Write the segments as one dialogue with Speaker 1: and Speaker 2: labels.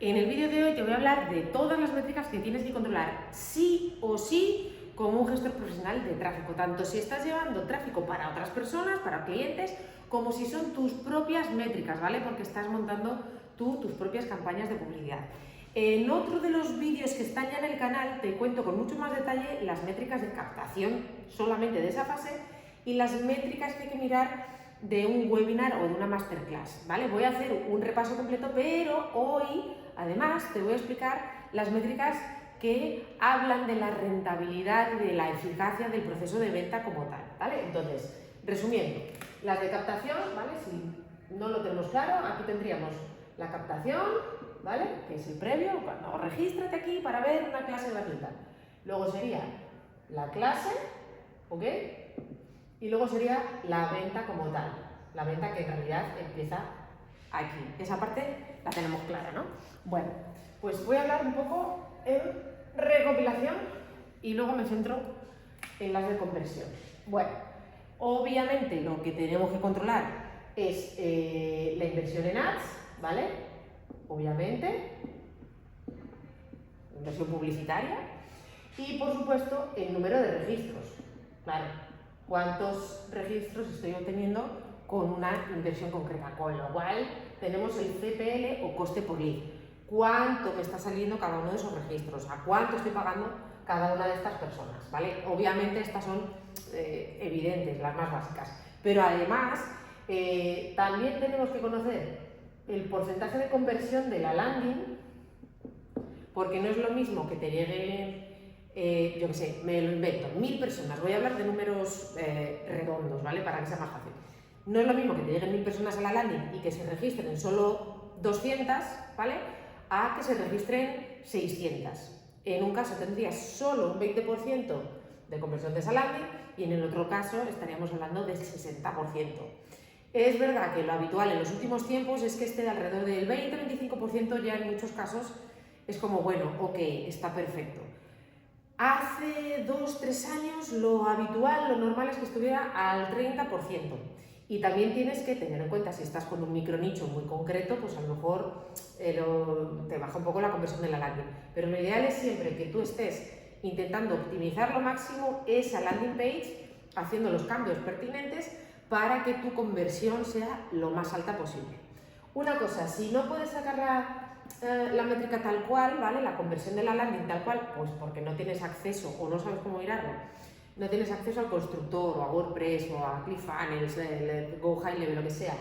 Speaker 1: En el vídeo de hoy te voy a hablar de todas las métricas que tienes que controlar sí o sí como un gestor profesional de tráfico, tanto si estás llevando tráfico para otras personas, para clientes, como si son tus propias métricas, ¿vale? Porque estás montando tú tus propias campañas de publicidad. En otro de los vídeos que están ya en el canal te cuento con mucho más detalle las métricas de captación solamente de esa fase y las métricas que hay que mirar de un webinar o de una masterclass, ¿vale? Voy a hacer un repaso completo, pero hoy además te voy a explicar las métricas que hablan de la rentabilidad y de la eficacia del proceso de venta como tal, ¿vale? Entonces, resumiendo, las de captación, ¿vale? Si no lo tenemos claro, aquí tendríamos la captación, ¿vale? Que es el previo, cuando regístrate aquí para ver una clase gratuita. Luego sería la clase, ¿ok? Y luego sería la venta como tal, la venta que en realidad empieza aquí. Esa parte la tenemos clara, ¿no? Bueno, pues voy a hablar un poco en recopilación y luego me centro en las de conversión. Bueno, obviamente lo que tenemos que controlar es la inversión en ads, ¿vale? Obviamente, inversión publicitaria y por supuesto el número de registros, claro. ¿Cuántos registros estoy obteniendo con una inversión concreta? Con lo cual tenemos el CPL o coste por lead. ¿Cuánto me está saliendo cada uno de esos registros? ¿A cuánto estoy pagando cada una de estas personas? ¿Vale? Obviamente estas son evidentes, las más básicas. Pero además también tenemos que conocer el porcentaje de conversión de la landing, porque no es lo mismo que te llegue... yo qué sé, me lo invento, 1000 personas, voy a hablar de números redondos, ¿vale? Para que sea más fácil. No es lo mismo que te lleguen 1000 personas a la landing y que se registren solo 200, ¿vale? A que se registren 600. En un caso tendrías solo un 20% de conversión de esa landing y en el otro caso estaríamos hablando del 60%. Es verdad que lo habitual en los últimos tiempos es que esté de alrededor del 20-25%, ya en muchos casos es como, bueno, ok, está perfecto. Hace 2-3 años lo habitual, lo normal es que estuviera al 30%. Y también tienes que tener en cuenta, si estás con un micronicho muy concreto, pues a lo mejor te baja un poco la conversión de la landing. Pero lo ideal es siempre que tú estés intentando optimizar lo máximo esa landing page, haciendo los cambios pertinentes para que tu conversión sea lo más alta posible. Una cosa, si no puedes sacar la métrica tal cual, ¿vale? La conversión de la landing tal cual, pues porque no tienes acceso o no sabes cómo mirarlo, no tienes acceso al constructor o a WordPress o a ClickFunnels, Go High Level, lo que sea,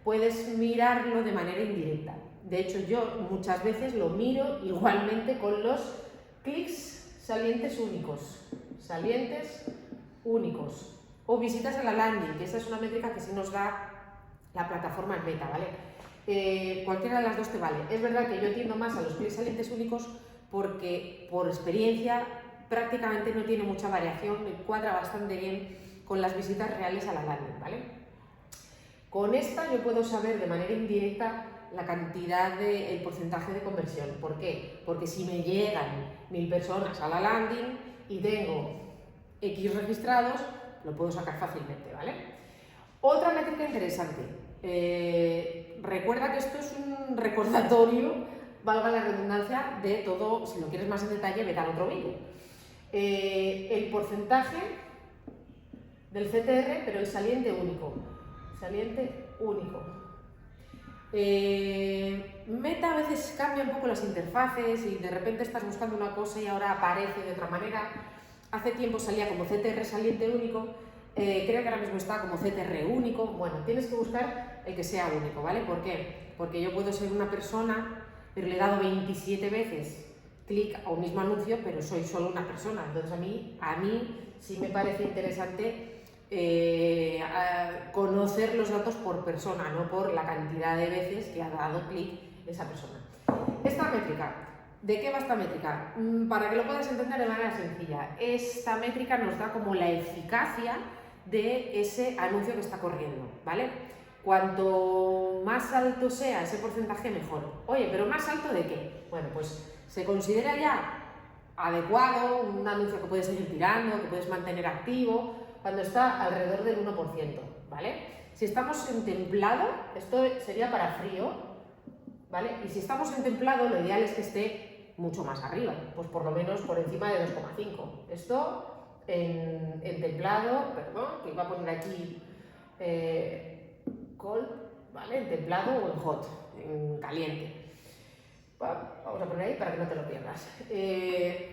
Speaker 1: puedes mirarlo de manera indirecta. De hecho, yo muchas veces lo miro igualmente con los clics salientes únicos, o visitas a la landing, que esa es una métrica que sí nos da la plataforma en Meta, ¿vale? Cualquiera de las dos te vale. Es verdad que yo tiendo más a los clics salientes únicos porque por experiencia prácticamente no tiene mucha variación, me cuadra bastante bien con las visitas reales a la landing, ¿vale? Con esta yo puedo saber de manera indirecta la cantidad el porcentaje de conversión. ¿Por qué? Porque si me llegan 1000 personas a la landing y tengo X registrados, lo puedo sacar fácilmente, ¿vale? Otra métrica interesante. Recuerda que esto es un recordatorio, valga la redundancia, de todo. Si lo quieres más en detalle, ve al otro vídeo. El porcentaje del CTR, pero el saliente único. Meta a veces cambia un poco las interfaces y de repente estás buscando una cosa y ahora aparece de otra manera. Hace tiempo salía como CTR saliente único, creo que ahora mismo está como CTR único. Bueno, tienes que buscar el que sea único, ¿vale? ¿Por qué? Porque yo puedo ser una persona, pero le he dado 27 veces clic a un mismo anuncio, pero soy solo una persona. Entonces a mí sí me parece interesante conocer los datos por persona, no por la cantidad de veces que ha dado clic esa persona. Esta métrica, ¿de qué va esta métrica? Para que lo puedas entender de manera sencilla, esta métrica nos da como la eficacia de ese anuncio que está corriendo, ¿vale? Cuanto más alto sea ese porcentaje, mejor. Oye, ¿pero más alto de qué? Bueno, pues se considera ya adecuado un anuncio que puedes seguir tirando, que puedes mantener activo, cuando está alrededor del 1%, ¿vale? Si estamos en templado, esto sería para frío, ¿vale? Y si estamos en templado, lo ideal es que esté mucho más arriba, pues por lo menos por encima de 2,5. Esto en templado, perdón, que iba a poner aquí cold, ¿vale? En templado o en hot, en caliente. Vamos a poner ahí para que no te lo pierdas.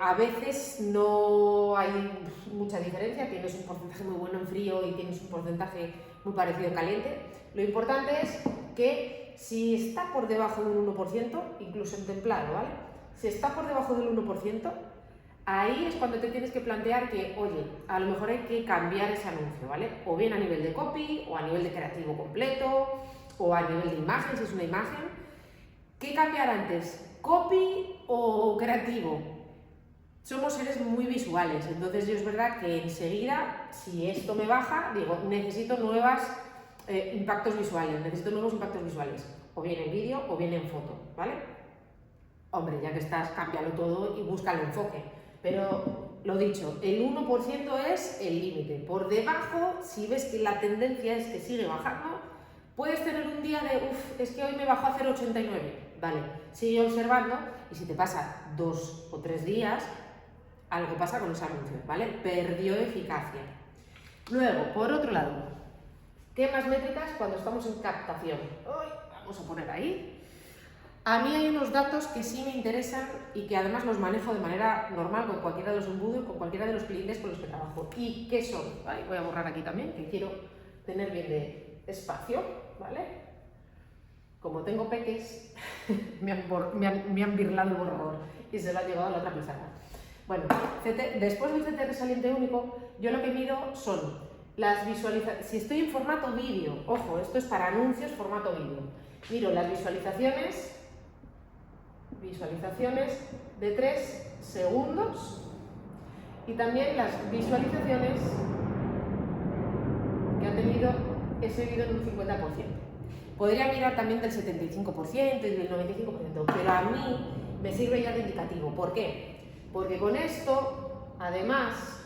Speaker 1: A veces no hay mucha diferencia, tienes un porcentaje muy bueno en frío y tienes un porcentaje muy parecido en caliente. Lo importante es que si está por debajo del 1%, incluso en templado, ¿vale? Si está por debajo del 1%, ahí es cuando te tienes que plantear que, oye, a lo mejor hay que cambiar ese anuncio, ¿vale? O bien a nivel de copy, o a nivel de creativo completo, o a nivel de imagen, si es una imagen. ¿Qué cambiar antes? ¿Copy o creativo? Somos seres muy visuales, entonces yo es verdad que enseguida, si esto me baja, digo, necesito nuevos impactos visuales, o bien en vídeo o bien en foto, ¿vale? Hombre, ya que estás, cámbialo todo y busca el enfoque, pero lo dicho, el 1% es el límite. Por debajo, si ves que la tendencia es que sigue bajando, puedes tener un día de, es que hoy me bajó a 0,89, vale, sigue observando y si te pasa 2 o 3 días, algo pasa con ese anuncio, ¿vale? Perdió eficacia. Luego, por otro lado, ¿qué más métricas cuando estamos en captación? Vamos a poner ahí. A mí hay unos datos que sí me interesan y que además los manejo de manera normal con cualquiera de los embudos, con cualquiera de los clientes con los que trabajo. ¿Y qué son? Voy a borrar aquí también, que quiero tener bien de espacio, ¿vale? Como tengo peques, me han birlado el borrador y se lo ha llevado a la otra pizarra. Bueno, después del CTR saliente único, yo lo que mido son las visualizaciones. Si estoy en formato vídeo, ojo, esto es para anuncios, formato vídeo. Miro las visualizaciones de 3 segundos y también las visualizaciones que ha tenido ese vídeo en un 50%. Podría mirar también del 75% y del 95%, pero a mí me sirve ya de indicativo. ¿Por qué? Porque con esto, además,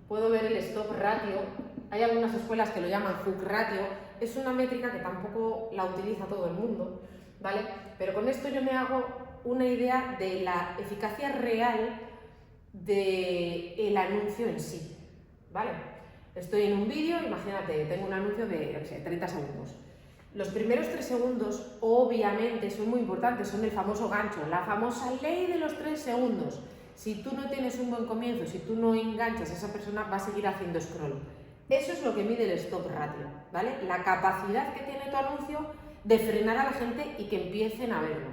Speaker 1: puedo ver el stop ratio. Hay algunas escuelas que lo llaman hook ratio. Es una métrica que tampoco la utiliza todo el mundo, ¿vale? Pero con esto yo me hago una idea de la eficacia real del anuncio en sí, ¿vale? Estoy en un vídeo, imagínate, tengo un anuncio de 30 segundos. Los primeros 3 segundos, obviamente, son muy importantes, son el famoso gancho, la famosa ley de los 3 segundos. Si tú no tienes un buen comienzo, si tú no enganchas a esa persona, va a seguir haciendo scroll. Eso es lo que mide el stop ratio, ¿vale? La capacidad que tiene tu anuncio de frenar a la gente y que empiecen a verlo,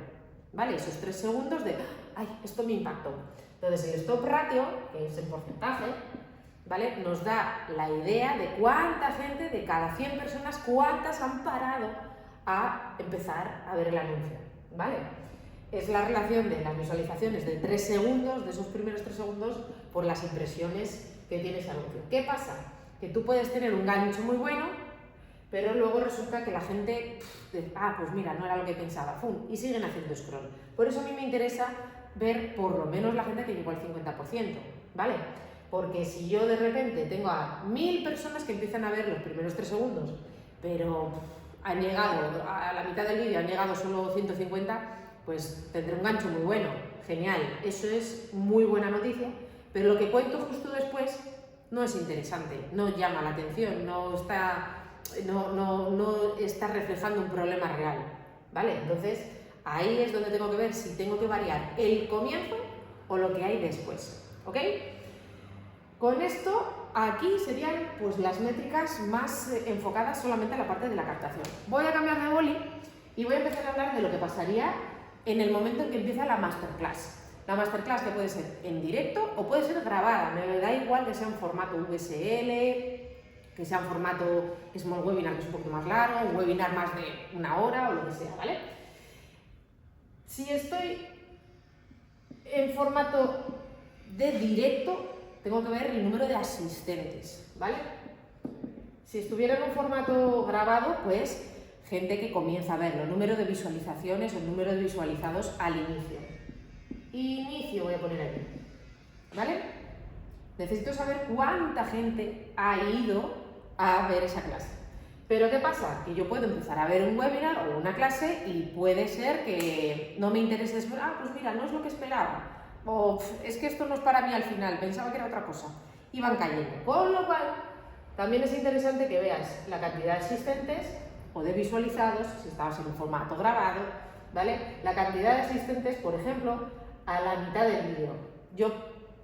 Speaker 1: ¿vale? Esos 3 segundos de, ¡ay, esto me impactó! Entonces, el stop ratio, que es el porcentaje, ¿vale? Nos da la idea de cuánta gente, de cada 100 personas, cuántas han parado a empezar a ver el anuncio, ¿vale? Es la relación de las visualizaciones de 3 segundos, de esos primeros 3 segundos, por las impresiones que tiene ese anuncio. ¿Qué pasa? Que tú puedes tener un gancho muy bueno, pero luego resulta que la gente, pues mira, no era lo que pensaba, ¡fum! Y siguen haciendo scroll. Por eso a mí me interesa ver por lo menos la gente que llegó al 50%, ¿vale? Porque si yo de repente tengo a 1000 personas que empiezan a ver los primeros 3 segundos, pero han llegado a la mitad del vídeo, han llegado solo 150, pues tendré un gancho muy bueno, genial, eso es muy buena noticia, pero lo que cuento justo después no es interesante, no llama la atención, no está reflejando un problema real, ¿vale? Entonces, ahí es donde tengo que ver si tengo que variar el comienzo o lo que hay después, ¿ok? Con esto, aquí serían pues las métricas más enfocadas solamente a la parte de la captación. Voy a cambiar de boli y voy a empezar a hablar de lo que pasaría en el momento en que empieza la masterclass. La masterclass que puede ser en directo o puede ser grabada, me da igual que sea en formato VSL, que sea en formato Small Webinar, que es un poquito más largo, un webinar más de 1 hora o lo que sea, ¿vale? Si estoy en formato de directo, tengo que ver el número de asistentes, ¿vale? Si estuviera en un formato grabado, pues gente que comienza a verlo, número de visualizaciones o número de visualizados al inicio. Inicio voy a poner aquí, ¿vale? Necesito saber cuánta gente ha ido a ver esa clase. Pero ¿qué pasa? Que yo puedo empezar a ver un webinar o una clase y puede ser que no me interese, pues mira, no es lo que esperaba, o es que esto no es para mí al final, pensaba que era otra cosa, y van cayendo. Con lo cual, también es interesante que veas la cantidad de asistentes o de visualizados, si estabas en un formato grabado, ¿vale? La cantidad de asistentes, por ejemplo, a la mitad del vídeo. Yo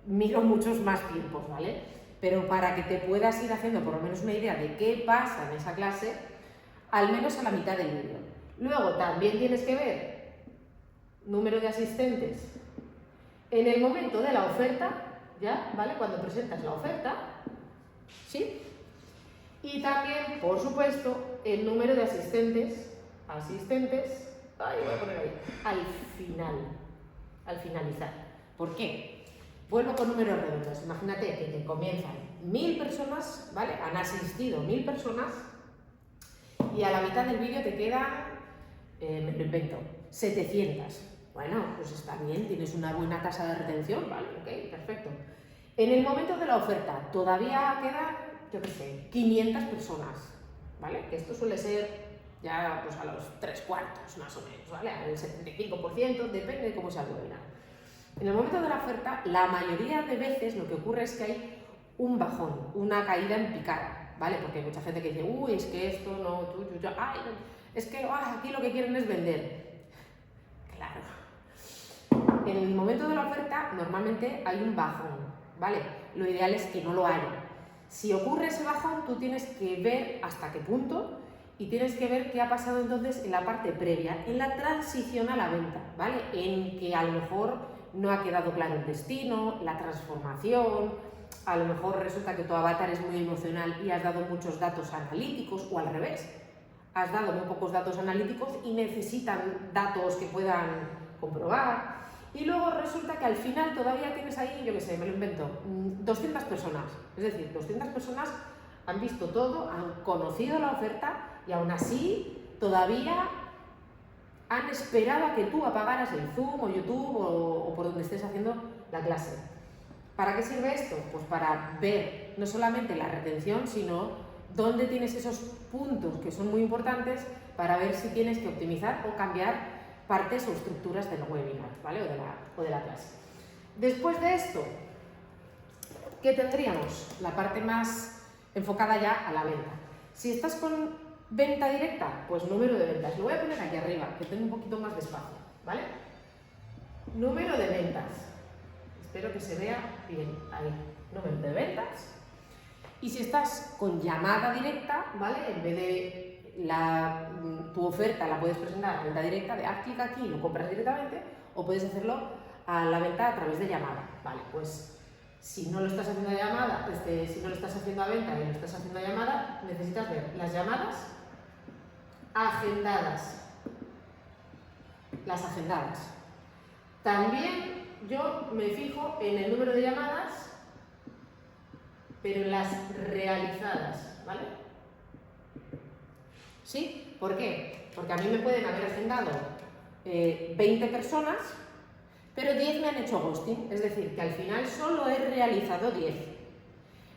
Speaker 1: miro muchos más tiempos, ¿vale? Pero para que te puedas ir haciendo por lo menos una idea de qué pasa en esa clase, al menos a la mitad del vídeo. Luego también tienes que ver número de asistentes en el momento de la oferta, ¿ya? ¿Vale? Cuando presentas la oferta, ¿sí? Y también, por supuesto, el número de asistentes, ahí voy a poner ahí, al finalizar. ¿Por qué? Vuelvo con números redondos. Imagínate que te comienzan 1000 personas, ¿vale? Han asistido 1000 personas y a la mitad del vídeo te quedan, me lo invento, 700. Bueno, pues está bien, tienes una buena tasa de retención, ¿vale? Ok, perfecto. En el momento de la oferta todavía quedan, yo qué sé, 500 personas, ¿vale? Que esto suele ser ya pues a los 3/4 más o menos, ¿vale? Al 75%, depende de cómo sea el webinar. En el momento de la oferta, la mayoría de veces lo que ocurre es que hay un bajón, una caída en picada, ¿vale? Porque hay mucha gente que dice, uy, es que esto no, ay, es que aquí lo que quieren es vender. Claro. En el momento de la oferta, normalmente hay un bajón, ¿vale? Lo ideal es que no lo haya. Si ocurre ese bajón, tú tienes que ver hasta qué punto y tienes que ver qué ha pasado entonces en la parte previa, en la transición a la venta, ¿vale? En que a lo mejor no ha quedado claro el destino, la transformación, a lo mejor resulta que tu avatar es muy emocional y has dado muchos datos analíticos, o al revés, has dado muy pocos datos analíticos y necesitan datos que puedan comprobar, y luego resulta que al final todavía tienes ahí, yo qué sé, me lo invento, 200 personas, es decir, 200 personas han visto todo, han conocido la oferta y aún así todavía han esperado a que tú apagaras el Zoom o YouTube o por donde estés haciendo la clase. ¿Para qué sirve esto? Pues para ver no solamente la retención, sino dónde tienes esos puntos que son muy importantes para ver si tienes que optimizar o cambiar partes o estructuras del webinar, ¿vale? O de la clase. Después de esto, ¿qué tendríamos? La parte más enfocada ya a la venta. Si estás con venta directa, pues número de ventas. Lo voy a poner aquí arriba, que tengo un poquito más de espacio, ¿vale? Número de ventas. Espero que se vea bien ahí. Número de ventas. Y si estás con llamada directa, ¿vale? En vez de tu oferta la puedes presentar a venta directa, de haz clic aquí y lo compras directamente, o puedes hacerlo a la venta a través de llamada, ¿vale? Pues si no lo estás haciendo a llamada, si no lo estás haciendo a venta y lo estás haciendo a llamada, necesitas ver las llamadas agendadas. Las agendadas. También yo me fijo en el número de llamadas, pero en las realizadas, ¿vale? ¿Sí? ¿Por qué? Porque a mí me pueden haber agendado 20 personas, pero 10 me han hecho ghosting, es decir, que al final solo he realizado 10.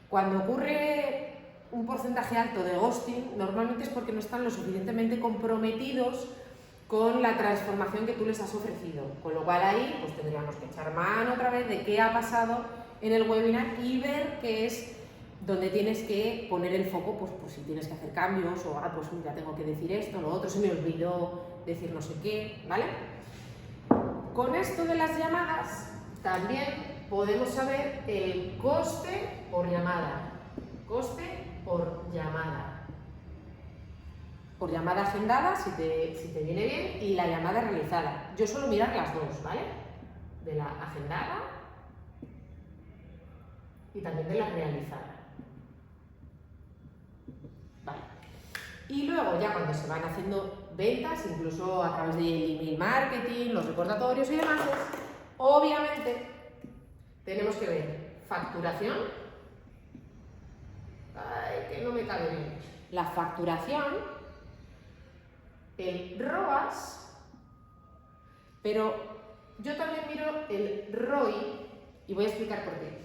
Speaker 1: Cuando ocurre un porcentaje alto de ghosting, normalmente es porque no están lo suficientemente comprometidos con la transformación que tú les has ofrecido. Con lo cual ahí pues tendríamos que echar mano otra vez de qué ha pasado en el webinar y ver qué es donde tienes que poner el foco, pues si tienes que hacer cambios o pues mira, tengo que decir esto, lo otro, se me olvidó decir no sé qué, ¿vale? Con esto de las llamadas también podemos saber el coste por llamada. Coste por llamada. Por llamada agendada, si te viene bien, y la llamada realizada. Yo suelo mirar las dos, ¿vale? De la agendada y también de la realizada. Vale. Y luego ya cuando se van haciendo ventas, incluso a través del email marketing, los recordatorios y demás, obviamente tenemos que ver facturación. Ay, que no me cabe bien. La facturación, el ROAS, pero yo también miro el ROI y voy a explicar por qué.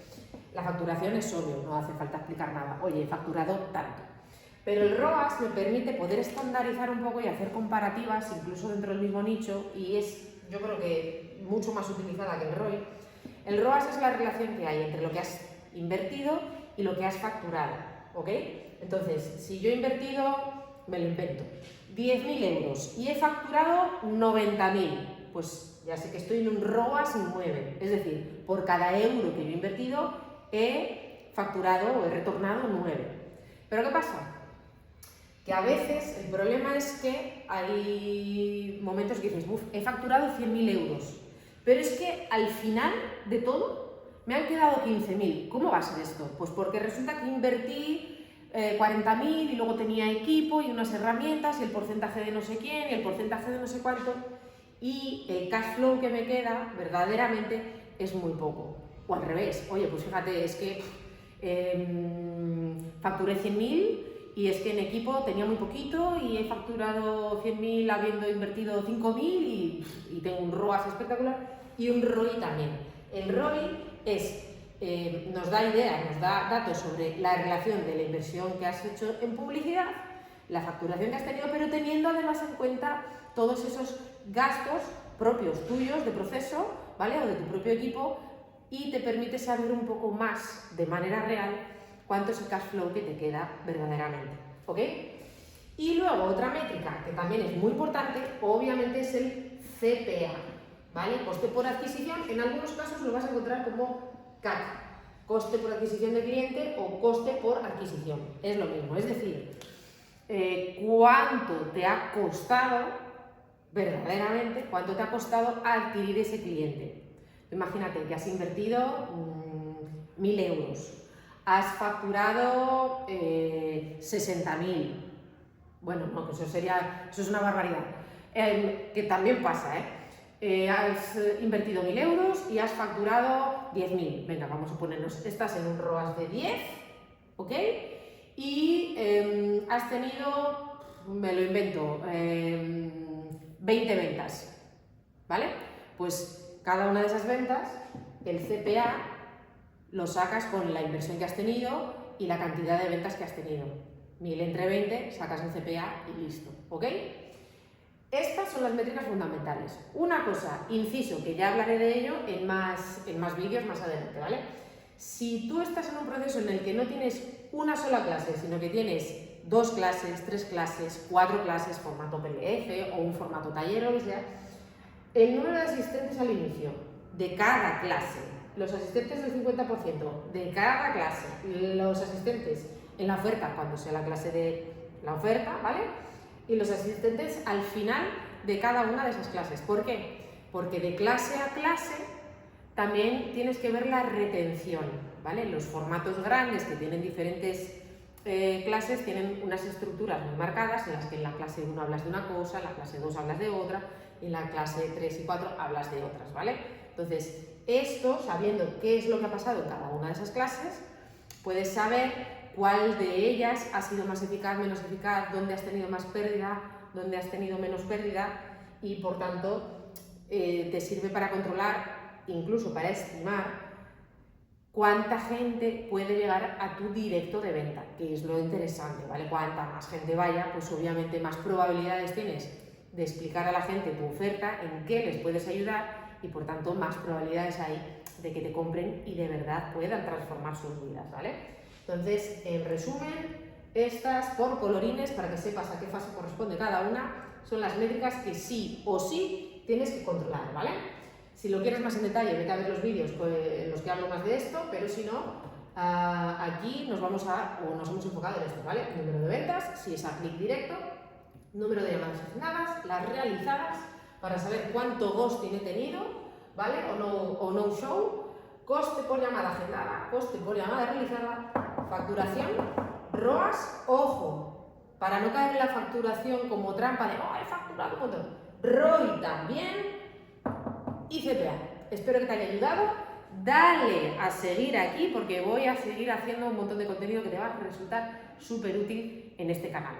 Speaker 1: La facturación es obvio, no hace falta explicar nada. Oye, he facturado tanto. Pero el ROAS me permite poder estandarizar un poco y hacer comparativas, incluso dentro del mismo nicho, y es, yo creo que, mucho más utilizada que el ROI. El ROAS es la relación que hay entre lo que has invertido y lo que has facturado, ¿ok? Entonces, si yo he invertido, me lo invento, 10.000 euros y he facturado 90.000, pues ya sé que estoy en un ROAS 9, es decir, por cada euro que yo he invertido he facturado o he retornado 9. ¿Pero qué pasa? Que a veces el problema es que hay momentos que dices, he facturado 100.000 euros, pero es que al final de todo me han quedado 15.000. ¿Cómo va a ser esto? Pues porque resulta que invertí 40.000 y luego tenía equipo y unas herramientas y el porcentaje de no sé quién y el porcentaje de no sé cuánto, y el cash flow que me queda verdaderamente es muy poco. O al revés, oye, pues fíjate, es que facturé 100.000 y es que en equipo tenía muy poquito y he facturado 100.000 habiendo invertido 5.000 y tengo un ROAS espectacular y un ROI también. El ROI es, nos da ideas, nos da datos sobre la relación de la inversión que has hecho en publicidad, la facturación que has tenido, pero teniendo además en cuenta todos esos gastos propios tuyos de proceso, ¿vale? O de tu propio equipo, y te permite saber un poco más de manera real cuánto es el cash flow que te queda verdaderamente, ¿ok? Y luego otra métrica que también es muy importante, obviamente, es el CPA, ¿vale? Coste por adquisición. En algunos casos lo vas a encontrar como CAC, coste por adquisición de cliente o coste por adquisición, es lo mismo, es decir, cuánto te ha costado verdaderamente, cuánto te ha costado adquirir ese cliente. Imagínate que has invertido 1.000 euros, has facturado 60.000. Bueno, no, que eso es una barbaridad. Que también pasa, has invertido 1.000 euros y has facturado 10.000. Venga, vamos a ponernos, estás en un ROAS de 10, ¿ok? Y has tenido, me lo invento, 20 ventas, ¿vale? Pues cada una de esas ventas, el CPA lo sacas con la inversión que has tenido y la cantidad de ventas que has tenido. 1.000 entre 20, sacas el CPA y listo, ¿ok? Estas son las métricas fundamentales. Una cosa, inciso, que ya hablaré de ello en más vídeos más adelante, ¿vale? Si tú estás en un proceso en el que no tienes una sola clase, sino que tienes 2 clases, 3 clases, 4 clases, formato PDF o un formato taller o lo que sea, el número de asistentes al inicio de cada clase, los asistentes del 50% de cada clase, los asistentes en la oferta, cuando sea la clase de la oferta, ¿vale? Y los asistentes al final de cada una de esas clases. ¿Por qué? Porque de clase a clase también tienes que ver la retención, ¿vale? Los formatos grandes que tienen diferentes clases tienen unas estructuras muy marcadas en las que en la clase 1 hablas de una cosa, en la clase 2 hablas de otra y en la clase 3 y 4 hablas de otras, ¿vale? Entonces, esto, sabiendo qué es lo que ha pasado en cada una de esas clases, puedes saber cuál de ellas ha sido más eficaz, menos eficaz, dónde has tenido más pérdida, dónde has tenido menos pérdida y, por tanto, te sirve para controlar, incluso para estimar cuánta gente puede llegar a tu directo de venta, que es lo interesante, ¿vale? Cuanta más gente vaya, pues obviamente más probabilidades tienes de explicar a la gente tu oferta, en qué les puedes ayudar y por tanto más probabilidades hay de que te compren y de verdad puedan transformar sus vidas, ¿vale? Entonces, en resumen, estas por colorines, para que sepas a qué fase corresponde cada una, son las métricas que sí o sí tienes que controlar, ¿vale? Si lo quieres más en detalle, vete a ver los vídeos en los que hablo más de esto, pero si no, aquí nos hemos enfocado en esto, ¿vale? Número de ventas, si es a clic directo, número de llamadas asignadas, las realizadas, para saber cuánto ghosting he tenido, ¿vale? O no show, coste por llamada agendada, coste por llamada realizada, facturación, ROAS, ojo, para no caer en la facturación como trampa de, he facturado un montón, ROI también, y CPA. Espero que te haya ayudado. Dale a seguir aquí porque voy a seguir haciendo un montón de contenido que te va a resultar súper útil en este canal.